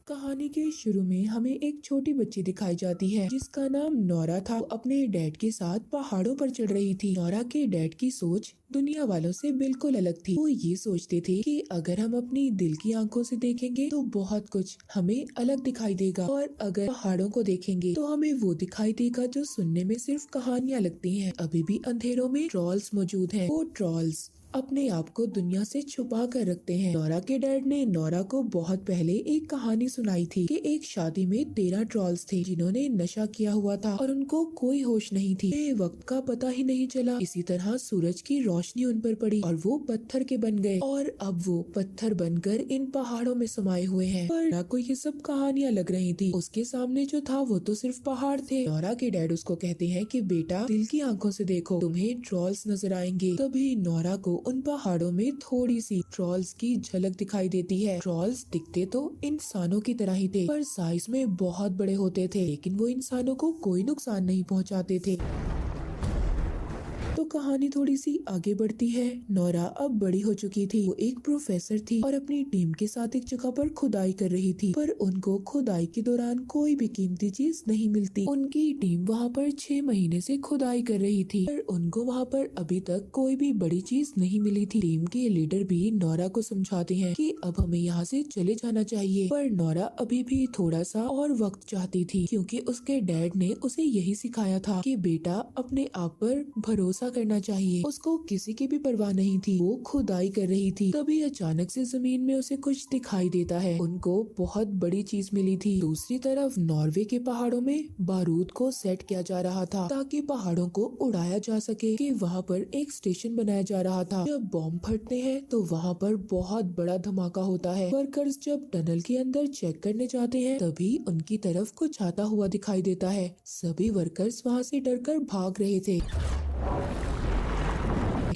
कहानी के शुरू में हमें एक छोटी बच्ची दिखाई जाती है जिसका नाम नोरा था। वो अपने डैड के साथ पहाड़ों पर चढ़ रही थी। नोरा के डैड की सोच दुनिया वालों से बिल्कुल अलग थी। वो ये सोचते थे कि अगर हम अपनी दिल की आंखों से देखेंगे तो बहुत कुछ हमें अलग दिखाई देगा, और अगर पहाड़ों को देखेंगे तो हमें वो दिखाई देगा जो सुनने में सिर्फ कहानियां लगती हैं। अभी भी अंधेरों में ट्रॉल्स मौजूद हैं। वो ट्रॉल्स अपने आप को दुनिया से छुपा कर रखते हैं। नोरा के डैड ने नोरा को बहुत पहले एक कहानी सुनाई थी कि एक शादी में 13 ट्रॉल्स थे जिन्होंने नशा किया हुआ था और उनको कोई होश नहीं थी। वक्त का पता ही नहीं चला। इसी तरह सूरज की रोशनी उन पर पड़ी और वो पत्थर के बन गए, और अब वो पत्थर बनकर इन पहाड़ों में समाये हुए हैं। पर नोरा को ये सब कहानियां लग रही थी। उसके सामने जो था वो तो सिर्फ पहाड़ थे। नोरा के डैड उसको कहते हैं कि बेटा, दिल की आंखों से देखो, तुम्हें ट्रॉल्स नजर आएंगे। तभी नोरा को उन पहाड़ों में थोड़ी सी ट्रॉल्स की झलक दिखाई देती है। ट्रॉल्स दिखते तो इंसानों की तरह ही थे, पर साइज में बहुत बड़े होते थे, लेकिन वो इंसानों को कोई नुकसान नहीं पहुंचाते थे। तो कहानी थोड़ी सी आगे बढ़ती है। नोरा अब बड़ी हो चुकी थी। वो एक प्रोफेसर थी और अपनी टीम के साथ एक जगह पर खुदाई कर रही थी, पर उनको खुदाई के दौरान कोई भी कीमती चीज नहीं मिलती। उनकी टीम वहाँ पर 6 महीने से खुदाई कर रही थी, पर उनको वहाँ पर अभी तक कोई भी बड़ी चीज नहीं मिली थी। टीम के लीडर भी नोरा को समझाते हैं कि अब हमें यहाँ से चले जाना चाहिए, पर नोरा अभी भी थोड़ा सा और वक्त चाहती थी, क्योंकि उसके डैड ने उसे यही सिखाया था कि बेटा, अपने आप पर भरोसा करना चाहिए। उसको किसी की भी परवाह नहीं थी। वो खुदाई कर रही थी। तभी अचानक से जमीन में उसे कुछ दिखाई देता है। उनको बहुत बड़ी चीज मिली थी। दूसरी तरफ नॉर्वे के पहाड़ों में बारूद को सेट किया जा रहा था ताकि पहाड़ों को उड़ाया जा सके। कि वहाँ पर एक स्टेशन बनाया जा रहा था। जब बॉम्ब फटते हैं तो वहाँ पर बहुत बड़ा धमाका होता है। वर्कर्स जब टनल के अंदर चेक करने जाते हैं तभी उनकी तरफ कुछ आता हुआ दिखाई देता है। सभी वर्कर्स वहाँ से डरकर भाग रहे थे।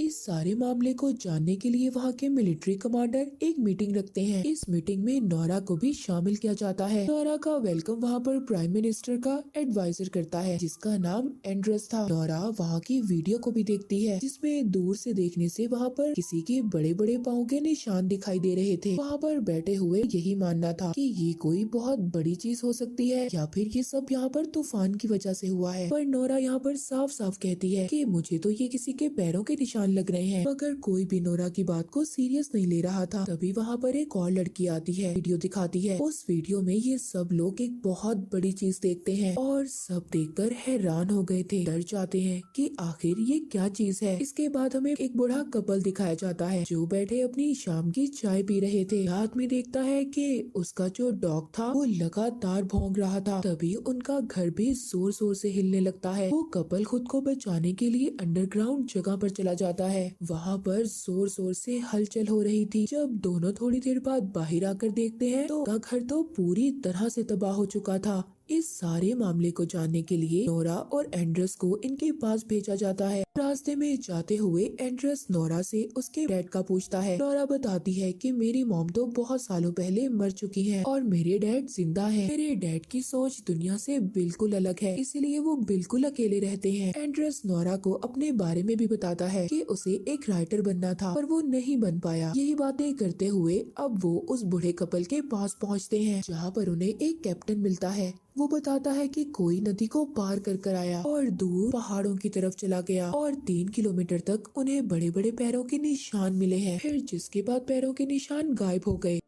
इस सारे मामले को जानने के लिए वहाँ के मिलिट्री कमांडर एक मीटिंग रखते हैं। इस मीटिंग में नोरा को भी शामिल किया जाता है। नोरा का वेलकम वहाँ पर प्राइम मिनिस्टर का एडवाइजर करता है जिसका नाम एंड्रस था। नोरा वहाँ की वीडियो को भी देखती है जिसमें दूर से देखने से वहाँ पर किसी के बड़े बड़े पाँव के निशान दिखाई दे रहे थे। वहाँ पर बैठे हुए यही मानना था कि ये कोई बहुत बड़ी चीज हो सकती है या फिर ये सब यहाँ पर तूफान की वजह से हुआ है। पर नोरा यहाँ पर साफ साफ कहती है कि मुझे तो ये किसी के पैरों के निशान लग रहे हैं, मगर कोई भी नोरा की बात को सीरियस नहीं ले रहा था। तभी वहाँ पर एक और लड़की आती है, वीडियो दिखाती है। उस वीडियो में ये सब लोग एक बहुत बड़ी चीज देखते हैं और सब देखकर हैरान हो गए थे, डर जाते हैं कि आखिर ये क्या चीज है। इसके बाद हमें एक बूढ़ा कपल दिखाया जाता है जो बैठे अपनी शाम की चाय पी रहे थे। आदमी देखता है कि उसका जो डॉग था वो लगातार भौंक रहा था। तभी उनका घर भी जोर जोर से हिलने लगता है। वो कपल खुद को बचाने के लिए अंडरग्राउंड जगह पर चला जाता है। वहाँ पर जोर जोर से हलचल हो रही थी। जब दोनों थोड़ी देर बाद बाहर आकर देखते हैं तो उनका घर तो पूरी तरह से तबाह हो चुका था। इस सारे मामले को जानने के लिए नोरा और एंड्रस को इनके पास भेजा जाता है। रास्ते में जाते हुए एंड्रस नोरा से उसके डैड का पूछता है। नोरा बताती है कि मेरी मॉम तो बहुत सालों पहले मर चुकी हैं और मेरे डैड जिंदा हैं। मेरे डैड की सोच दुनिया से बिल्कुल अलग है, इसलिए वो बिल्कुल अकेले रहते हैं। एंड्रस नोरा को अपने बारे में भी बताता है कि उसे एक राइटर बनना था पर वो नहीं बन पाया। यही बातें करते हुए अब वो उस बूढ़े कपल के पास पहुँचते हैं जहाँ पर उन्हें एक कैप्टन मिलता है। वो बताता है कि कोई नदी को पार कर आया और दूर पहाड़ों की तरफ चला गया और 3 किलोमीटर तक उन्हें बड़े बड़े पैरों के निशान मिले हैं, फिर जिसके बाद पैरों के निशान गायब हो गए।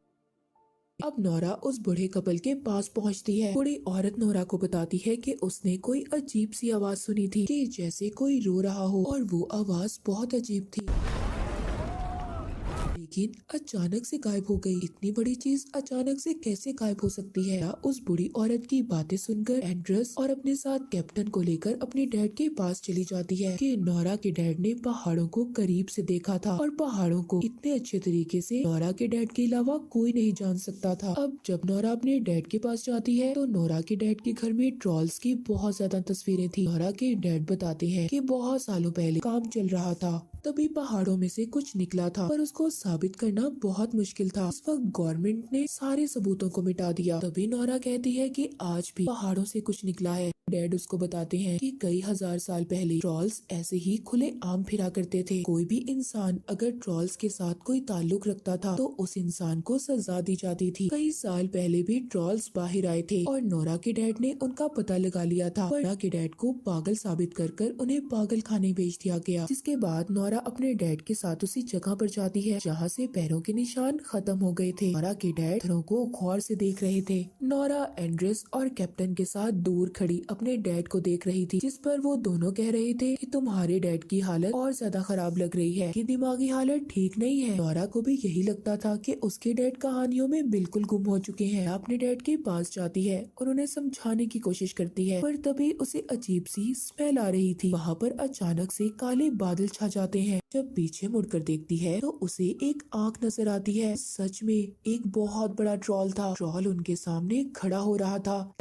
अब नोरा उस बूढ़े कपल के पास पहुंचती है। बूढ़ी औरत नोरा को बताती है कि उसने कोई अजीब सी आवाज सुनी थी कि जैसे कोई रो रहा हो, और वो आवाज बहुत अजीब थी लेकिन अचानक से गायब हो गई। इतनी बड़ी चीज अचानक से कैसे गायब हो सकती है? उस बूढ़ी औरत की बातें सुनकर एंड्रस और अपने साथ कैप्टन को लेकर अपने डैड के पास चली जाती है कि नोरा के डैड ने पहाड़ों को करीब से देखा था और पहाड़ों को इतने अच्छे तरीके से नोरा के डैड के अलावा कोई नहीं जान सकता था। अब जब नोरा अपने डैड के पास जाती है तो नोरा के डैड के घर में ट्रॉल्स की बहुत ज्यादा तस्वीरें थी। नोरा के डैड बताते हैं कि बहुत सालों पहले काम चल रहा था, तभी पहाड़ों में से कुछ निकला था, पर उसको साबित करना बहुत मुश्किल था। इस वक्त गवर्नमेंट ने सारे सबूतों को मिटा दिया। तभी नोरा कहती है कि आज भी पहाड़ों से कुछ निकला है। डैड उसको बताते हैं कि कई हजार साल पहले ट्रॉल्स ऐसे ही खुले आम फिरा करते थे। कोई भी इंसान अगर ट्रॉल्स के साथ कोई ताल्लुक रखता था तो उस इंसान को सजा दी जाती थी। कई साल पहले भी ट्रॉल्स बाहर आए थे और नोरा के डैड ने उनका पता लगा लिया था, पर नोरा के डैड को पागल साबित कर उन्हें पागल खाने भेज दिया गया। जिसके बाद नोरा अपने डैड के साथ उसी जगह पर जाती है जहाँ से पैरों के निशान खत्म हो गए थे। नोरा के डैड पत्थरों को गौर से देख रहे थे। नोरा एंड्रेस और कैप्टन के साथ दूर खड़ी अपने डैड को देख रही थी, जिस पर वो दोनों कह रहे थे कि तुम्हारे डैड की हालत और ज्यादा खराब लग रही है, कि दिमागी हालत ठीक नहीं है। नोरा को भी यही लगता था कि उसके डैड कहानियों में बिल्कुल गुम हो चुके हैं। अपने डैड के पास जाती है और उन्हें समझाने की कोशिश करती है, पर तभी उसे अजीब सी स्मेल आ रही थी। वहाँ पर अचानक से काले बादल छा जाते हैं। जब पीछे मुड़कर देखती है तो उसे एक आंख नजर आती है। सच में एक बहुत बड़ा ट्रॉल था। ट्रॉल उनके सामने खड़ा हो रहा था।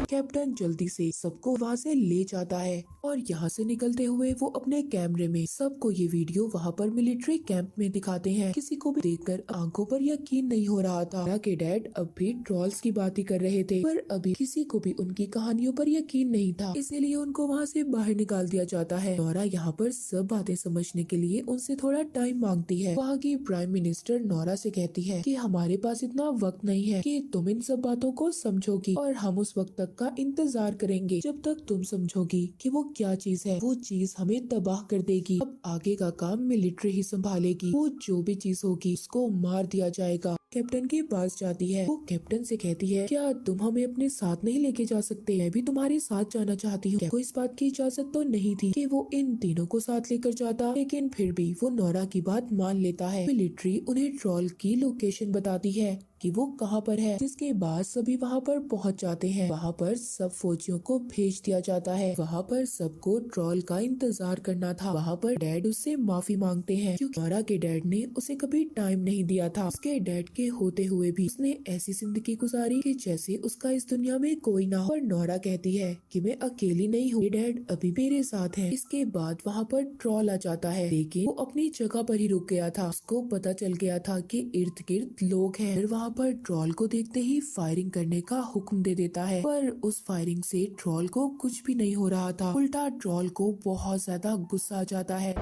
कैप्टन जल्दी से सबको वहाँ से ले जाता है और यहाँ से निकलते हुए वो अपने कैमरे में सबको ये वीडियो वहाँ पर मिलिट्री कैंप में दिखाते हैं। किसी को भी देखकर आंखों पर यकीन नहीं हो रहा था। नोरा के डैड अब भी ट्रॉल्स की बात ही कर रहे थे, पर अभी किसी को भी उनकी कहानियों पर यकीन नहीं था, इसीलिए उनको वहाँ से बाहर निकाल दिया जाता है। नोरा यहाँ पर सब बातें समझने के लिए उनसे थोड़ा टाइम मांगती है। वहाँ की प्राइम मिनिस्टर नोरा से कहती है कि हमारे पास इतना वक्त नहीं है कि तुम इन सब बातों को समझोगी, और हम उस वक्त तक का इंतजार करेंगे जब तक तुम समझोगी कि वो क्या चीज है। वो चीज हमें तबाह कर देगी। अब आगे का काम मिलिट्री ही संभालेगी। वो जो भी चीज होगी उसको मार दिया जाएगा। कैप्टन के पास जाती है। वो कैप्टन से कहती है, क्या तुम हमें अपने साथ नहीं लेके जा सकते? मैं भी तुम्हारे साथ जाना चाहती हूँ। को इस बात की इजाजत तो नहीं थी कि वो इन तीनों को साथ लेकर जाता, लेकिन फिर भी वो नोरा की बात मान लेता है। मिलिट्री उन्हें ट्रॉल की लोकेशन बताती है कि वो कहाँ पर है, जिसके बाद सभी वहाँ पर पहुँच जाते हैं। वहाँ पर सब फौजियों को भेज दिया जाता है। वहाँ पर सबको ट्रॉल का इंतजार करना था। वहाँ पर डैड उससे माफी मांगते हैं क्योंकि नोरा के डैड ने उसे कभी टाइम नहीं दिया था। उसके डैड के होते हुए भी उसने ऐसी जिंदगी गुजारी कि जैसे उसका इस दुनिया में कोई ना हो। और नोरा कहती है कि मैं अकेली नहीं हूँ, डैड अभी मेरे साथ है। इसके बाद वहाँ पर ट्रॉल आ जाता है, लेकिन वो अपनी जगह पर ही रुक गया था। उसको पता चल गया था कि इर्द गिर्द लोग हैं। फिर वहाँ पर ट्रॉल को देखते ही फायरिंग करने का हुक्म दे देता है, पर उस फायरिंग से ट्रॉल को कुछ भी नहीं हो रहा था। उल्टा ट्रॉल को बहुत ज्यादा गुस्सा आ जाता है।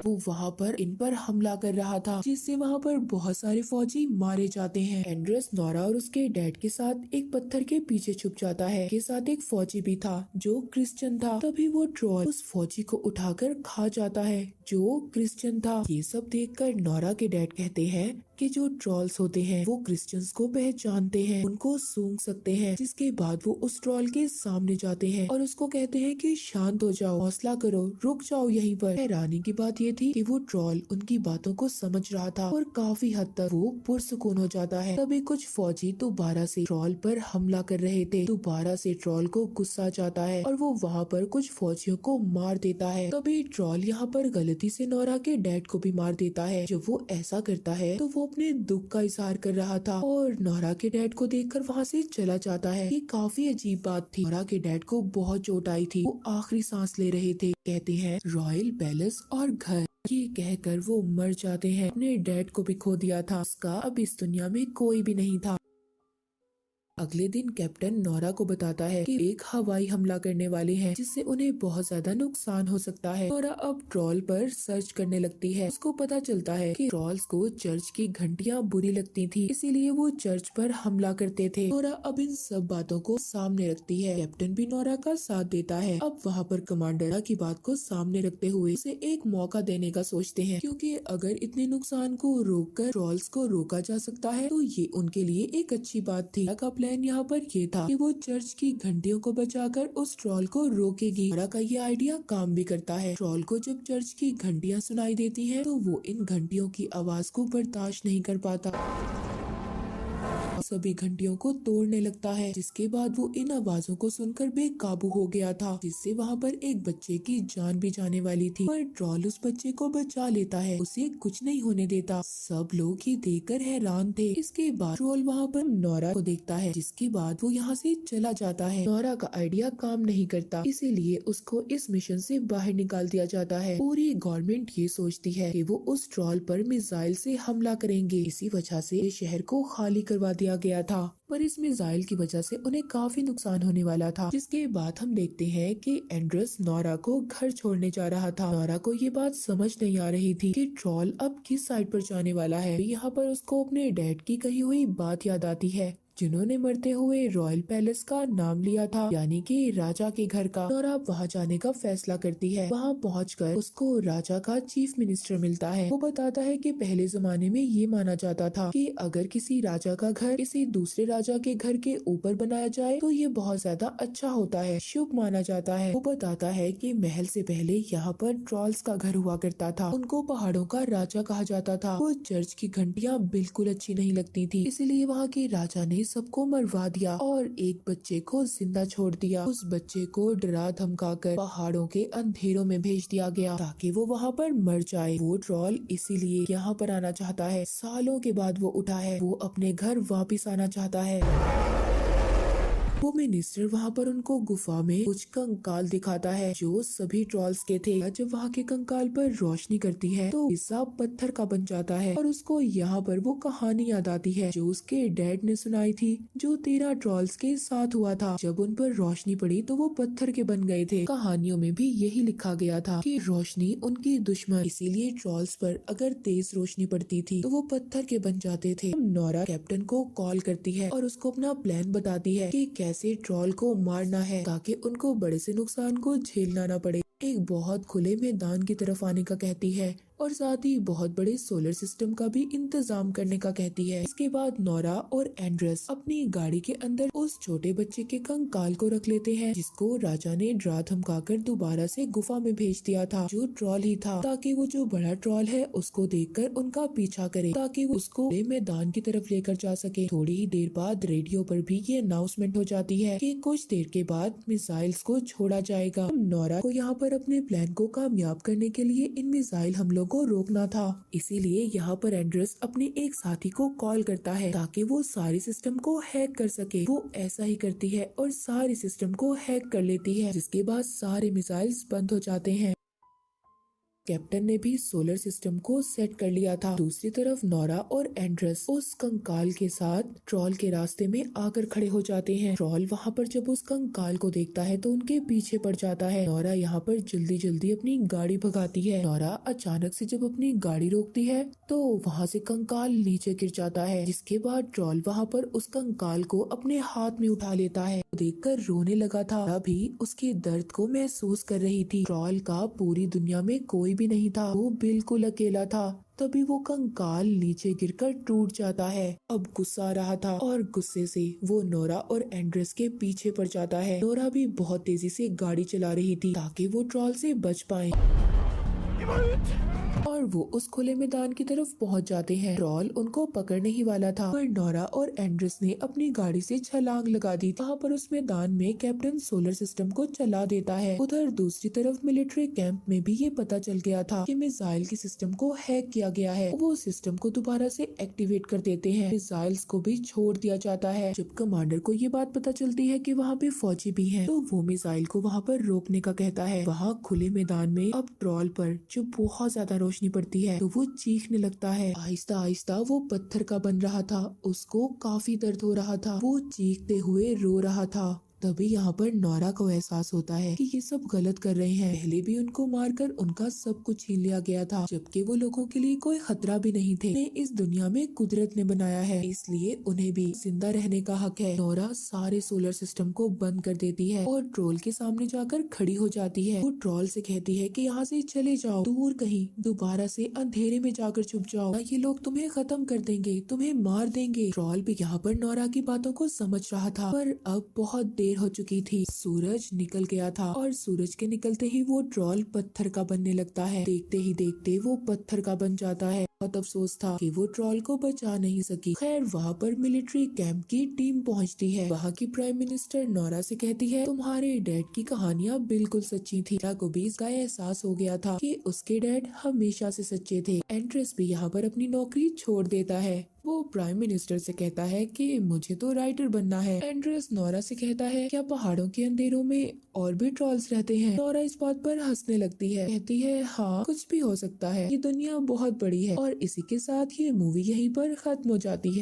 वो वहाँ पर इन पर हमला कर रहा था, जिससे वहाँ पर बहुत सारे फौजी मारे जाते हैं। एंड्रेस नोरा और उसके डैड के साथ एक पत्थर के पीछे छुप जाता है। के साथ एक फौजी भी था जो क्रिश्चियन था। तभी वो ट्रॉल उस फौजी को उठाकर खा जाता है जो क्रिश्चियन था। ये सब देखकर नोरा के डैड कहते हैं कि जो ट्रॉल्स होते हैं वो क्रिश्चियंस को पहचानते हैं, उनको सूंघ सकते हैं। जिसके बाद वो उस ट्रॉल के सामने जाते हैं और उसको कहते हैं कि शांत हो जाओ, हौसला करो, रुक जाओ यहीं पर। हैरानी की बात ये थी कि वो ट्रॉल उनकी बातों को समझ रहा था और काफी हद तक वो पुरसुकून हो जाता है। तभी कुछ फौजी दोबारा से ट्रॉल पर हमला कर रहे थे। दोबारा से ट्रॉल को गुस्सा जाता है और वो वहाँ पर कुछ फौजियों को मार देता है। तभी ट्रॉल यहाँ पर गलती से नोरा के डैड को भी मार देता है। जब वो ऐसा करता है तो वो अपने दुख का इजहार कर रहा था और नोरा के डैड को देखकर वहाँ से चला जाता है। ये काफी अजीब बात थी। नोरा के डैड को बहुत चोट आई थी। वो आखिरी सांस ले रहे थे। कहते हैं रॉयल पैलेस और घर, ये कहकर वो मर जाते हैं। अपने डैड को भी खो दिया था। उसका अब इस दुनिया में कोई भी नहीं था। अगले दिन कैप्टन नोरा को बताता है कि एक हवाई हमला करने वाले हैं, जिससे उन्हें बहुत ज्यादा नुकसान हो सकता है। नोरा अब ट्रॉल पर सर्च करने लगती है। उसको पता चलता है कि ट्रॉल्स को चर्च की घंटियां बुरी लगती थी, इसीलिए वो चर्च पर हमला करते थे। नोरा अब इन सब बातों को सामने रखती है। कैप्टन भी नोरा का साथ देता है। अब वहाँ पर कमांडर की बात को सामने रखते हुए उसे एक मौका देने का सोचते हैं, क्योंकि अगर इतने नुकसान को रोककर ट्रॉल्स को रोका जा सकता है तो ये उनके लिए एक अच्छी बात थी। प्लान यहाँ पर ये था कि वो चर्च की घंटियों को बचाकर उस ट्रॉल को रोकेगी। नोरा का ये आइडिया काम भी करता है। ट्रॉल को जब चर्च की घंटियाँ सुनाई देती हैं, तो वो इन घंटियों की आवाज को बर्दाश्त नहीं कर पाता, सभी घंटियों को तोड़ने लगता है। जिसके बाद वो इन आवाजों को सुनकर बेकाबू हो गया था, जिससे वहाँ पर एक बच्चे की जान भी जाने वाली थी। पर ट्रॉल उस बच्चे को बचा लेता है, उसे कुछ नहीं होने देता। सब लोग ये देखकर हैरान थे। इसके बाद ट्रॉल वहाँ पर नोरा को देखता है, जिसके बाद वो यहाँ से चला जाता है। नोरा का आइडिया काम नहीं करता, इसीलिए उसको इस मिशन से बाहर निकाल दिया जाता है। पूरी गवर्नमेंट ये सोचती है कि वो उस ट्रॉल पर मिसाइल से हमला करेंगे। इसी वजह से शहर को खाली करवा दिया दिया गया था, पर इस मिसाइल की वजह से उन्हें काफी नुकसान होने वाला था। जिसके बाद हम देखते हैं कि एंड्रस नोरा को घर छोड़ने जा रहा था। नोरा को ये बात समझ नहीं आ रही थी कि ट्रॉल अब किस साइड पर जाने वाला है। यहाँ पर उसको अपने डैड की कही हुई बात याद आती है, जिन्होंने मरते हुए रॉयल पैलेस का नाम लिया था, यानी कि राजा के घर का। नोरा वहाँ जाने का फैसला करती है। वहाँ पहुंचकर उसको राजा का चीफ मिनिस्टर मिलता है। वो बताता है कि पहले जमाने में ये माना जाता था कि अगर किसी राजा का घर किसी दूसरे राजा के घर के ऊपर बनाया जाए तो ये बहुत ज्यादा अच्छा होता है, शुभ माना जाता है। वो बताता है कि महल से पहले यहाँ पर ट्रॉल्स का घर हुआ करता था, उनको पहाड़ों का राजा कहा जाता था। वो चर्च की घंटियाँ बिल्कुल अच्छी नहीं लगती थी, इसीलिए वहाँ के राजा ने सबको मरवा दिया और एक बच्चे को जिंदा छोड़ दिया। उस बच्चे को डरा धमकाकर पहाड़ों के अंधेरों में भेज दिया गया ताकि वो वहाँ पर मर जाए। वो ट्रॉल इसीलिए यहाँ पर आना चाहता है। सालों के बाद वो उठा है, वो अपने घर वापिस आना चाहता है। वो मिनिस्टर वहाँ पर उनको गुफा में कुछ कंकाल दिखाता है जो सभी ट्रॉल्स के थे। जब वहाँ के कंकाल पर रोशनी करती है तो हिस्सा पत्थर का बन जाता है और उसको यहाँ पर वो कहानी याद आती है जो उसके डैड ने सुनाई थी, जो 13 ट्रॉल्स के साथ हुआ था। जब उन पर रोशनी पड़ी तो वो पत्थर के बन गए थे। कहानियों में भी यही लिखा गया था कि रोशनी उनकी दुश्मन, इसीलिए ट्रॉल्स पर अगर तेज रोशनी पड़ती थी तो वो पत्थर के बन जाते थे। नोरा कैप्टन को कॉल करती है और उसको अपना प्लान बताती है कि कैसे ट्रॉल को मारना है ताकि उनको बड़े से नुकसान को झेलना न पड़े। एक बहुत खुले मैदान की तरफ आने का कहती है और साथ ही बहुत बड़े सोलर सिस्टम का भी इंतजाम करने का कहती है। इसके बाद नोरा और एंड्रस अपनी गाड़ी के अंदर उस छोटे बच्चे के कंकाल को रख लेते हैं, जिसको राजा ने डरा धमकाकर दोबारा से गुफा में भेज दिया था, जो ट्रॉल ही था, ताकि वो जो बड़ा ट्रॉल है उसको देखकर उनका पीछा करे ताकि वो उसको मैदान की तरफ लेकर जा सके। थोड़ी ही देर बाद रेडियो पर भी ये अनाउंसमेंट हो जाती है कि कुछ देर के बाद मिसाइल्स को छोड़ा जाएगा। नोरा को यहाँ पर अपने प्लान को कामयाब करने के लिए इन मिसाइल हमलों को रोकना था, इसीलिए यहाँ पर एंड्रस अपने एक साथी को कॉल करता है ताकि वो सारी सिस्टम को हैक कर सके। वो ऐसा ही करती है और सारी सिस्टम को हैक कर लेती है, जिसके बाद सारे मिसाइल्स बंद हो जाते हैं। कैप्टन ने भी सोलर सिस्टम को सेट कर लिया था। दूसरी तरफ नोरा और एंड्रस उस कंकाल के साथ ट्रॉल के रास्ते में आकर खड़े हो जाते हैं। ट्रॉल वहाँ पर जब उस कंकाल को देखता है तो उनके पीछे पड़ जाता है। नोरा यहाँ पर जल्दी जल्दी अपनी गाड़ी भगाती है। नोरा अचानक से जब अपनी गाड़ी रोकती है तो वहाँ से कंकाल नीचे गिर जाता है, जिसके बाद ट्रॉल वहाँ पर उस कंकाल को अपने हाथ में उठा लेता है। देखकर रोने लगा था, अभी उसके दर्द को महसूस कर रही थी। ट्रॉल का पूरी दुनिया में कोई भी नहीं था, वो बिल्कुल अकेला था। तभी वो कंकाल नीचे गिरकर टूट जाता है। अब गुस्सा आ रहा था और गुस्से से वो नोरा और एंड्रस के पीछे पड़ जाता है। नोरा भी बहुत तेजी से गाड़ी चला रही थी ताकि वो ट्रॉल से बच पाए और वो उस खुले मैदान की तरफ पहुंच जाते हैं। ट्रॉल उनको पकड़ने ही वाला था, पर नोरा और एंड्रस ने अपनी गाड़ी से छलांग लगा दी। वहाँ पर उस मैदान में कैप्टन सोलर सिस्टम को चला देता है। उधर दूसरी तरफ मिलिट्री कैंप में भी ये पता चल गया था कि मिसाइल के सिस्टम को हैक किया गया है। वो सिस्टम को दोबारा से एक्टिवेट कर देते हैं। मिसाइल्स को भी छोड़ दिया जाता है। जब कमांडर को ये बात पता चलती है कि वहाँ पे फौजी भी हैं, तो वो मिसाइल को वहाँ पर रोकने का कहता है। वहाँ खुले मैदान में अब ट्रॉल पर जो बहुत ज्यादा रोशनी पड़ती है तो वो चीखने लगता है। आहिस्ता आहिस्ता वो पत्थर का बन रहा था, उसको काफी दर्द हो रहा था, वो चीखते हुए रो रहा था। तभी यहाँ पर नोरा को एहसास होता है कि ये सब गलत कर रहे हैं। पहले भी उनको मारकर उनका सब कुछ छीन लिया गया था, जबकि वो लोगों के लिए कोई खतरा भी नहीं थे। उन्हें इस दुनिया में कुदरत ने बनाया है, इसलिए उन्हें भी जिंदा रहने का हक है। नोरा सारे सोलर सिस्टम को बंद कर देती है और ट्रोल के सामने जाकर खड़ी हो जाती है। वो ट्रोल से कहती है कि यहाँ से चले जाओ, दूर कहीं, दोबारा से अंधेरे में जाकर छुप जाओ, ये लोग तुम्हें खत्म कर देंगे, तुम्हें मार देंगे। ट्रोल भी यहाँ पर नोरा की बातों को समझ रहा था, पर अब बहुत देर हो चुकी थी। सूरज निकल गया था और सूरज के निकलते ही वो ट्रॉल पत्थर का बनने लगता है। देखते ही देखते वो पत्थर का बन जाता है। बहुत अफसोस था कि वो ट्रॉल को बचा नहीं सकी। खैर वहाँ पर मिलिट्री कैंप की टीम पहुँचती है। वहाँ की प्राइम मिनिस्टर नोरा से कहती है, तुम्हारे डैड की कहानियाँ बिल्कुल सच्ची थी। नोरा को भी इसका एहसास हो गया था कि उसके डैड हमेशा से सच्चे थे। एंड्रस भी यहाँ पर अपनी नौकरी छोड़ देता है। वो प्राइम मिनिस्टर से कहता है कि मुझे तो राइटर बनना है। एंड्रस नोरा से कहता है, क्या पहाड़ों के अंधेरों में और भी ट्रॉल्स रहते हैं? नोरा इस बात पर हंसने लगती है, कहती है, हाँ कुछ भी हो सकता है, ये दुनिया बहुत बड़ी है। और इसी के साथ ये मूवी यहीं पर खत्म हो जाती है।